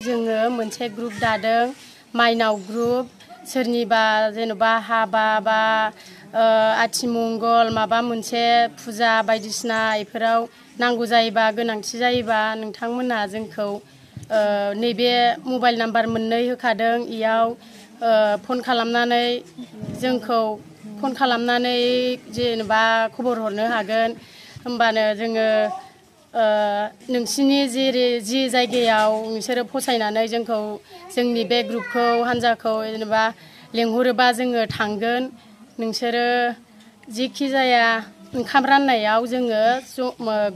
जोङो मोनसे ग्रुप दादों माइनाव ग्रुप सोरनिबा जेनेबा हाबा बा आथिमंगल माबा मोनसे फुजा बायदिसिना इफोराव नांगौ जायोबा गोनांथि जायोबा नोंथांमोना जोंखौ नैबे मबाइल नाम्बार मोननै होखादों इयाव फन खालामनानै जोंखौ फन खालामनानै जेनेबा खबर हरनो हागोन होमबानो जोङो नोंसिनि जि जायगायाव नोंसोरो फसायनानै जोंखौ जोंनि बे ग्रुपखौ हान्जाखौ जेनेबा लेंहरोबा जोङो थांगोन नोंसोरो जिखि जाया ओंखाम राननायाव जोङो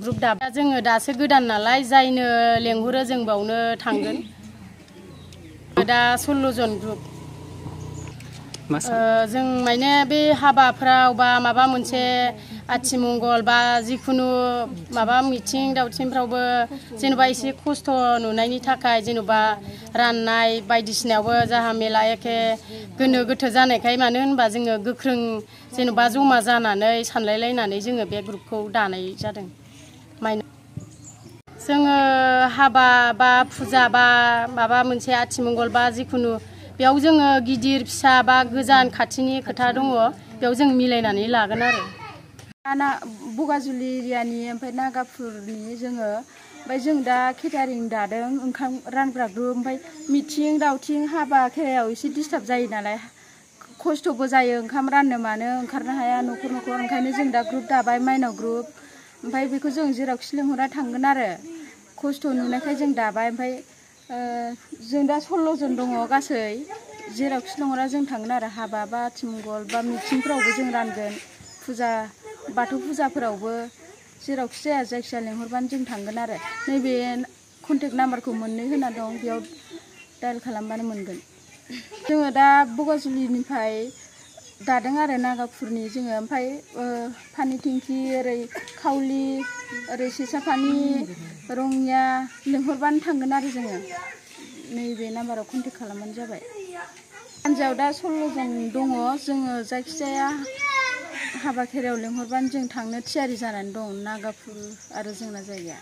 ग्रुप दाबा जोङो दासो गोदान नालाय जायनो लेंहरो जों बावनो थांगोन दा 16 जन ग्रुप जों माने बे हाबाफ्राव बा माबा मोनसे आथिमंगल बा जिखुनु माबा मिथिं दावथिंफ्रावबो जेनेबा एसे खस्थ' नुनायनि थाखाय जेनेबा राननाय बायदिसिनायावबो जाहा मेला एखे गोनो गोथो जानायखाय मानो होनबा जोङो गोख्रों जेनेबा जमा जानानै सानलायलायनानै जोङो बे ग्रुपखौ दानाय जादों जोङो हाबा बा फुजा बा माबा मोनसे आथिमंगल बा जिखुनु बेयाव जोङो गिदिर फिसा बा गोजान खाथिनि खोथा दङ बेयाव जों मिलायनानै लागोन आरो बगाजुलि एरियानि ओमफ्राय नागाफुरनि जोङो ओमफ्राय जों दा केटारिं दादों ओंखाम रानग्रा ग्रुप ओमफ्राय मिथिं दावथिं हाबा खेरायाव एसे डिस्टार्ब जायो नालाय खस्थ'बो जायो ओंखाम राननो मानो ओंखारनो हाया न'खर ओंखायनो जों दा ग्रुप दाबाय माइनाव ग्रुप ओमफ्राय बेखौ जों जेरावखि लेंहरा थांगोन आरो खस्थ' नुनायखाय जों दाबाय ओमफ्राय जों दा 16 जन दङ गासै जेरावखि लेंहरा जों थांगोन आरो हाबा बा आथिमंगल बा मिथिंफ्रावबो जों रानगोन फुजा बाथौ फुजाफोरावबो जेरावखि जाया जायखिजाया लेंहरबानो जों थांगोन आरो नैबे कन्टेक्ट नाम्बारखौ मोननै होना दं बेयाव डायल खालामबानो मोनगोन जोङो दा बगाजुलिनिफ्राय दादों आरो नागाफुरनि जोङो ओमफ्राय फानिथिंखि ओरै खावलि ओरै सेसाफानि रङिया लेंहरबानो थांगोन आरो जोङो नैबे नाम्बाराव कन्टेक्ट खालामबानो जाबाय हान्जायाव दा 16 जन दङ जोङो जायखिजाया हाबा खेरायाव लेंहरबानो जों थांनो थियारि जानानै दं नागाफुर आरो जोंना जायगाया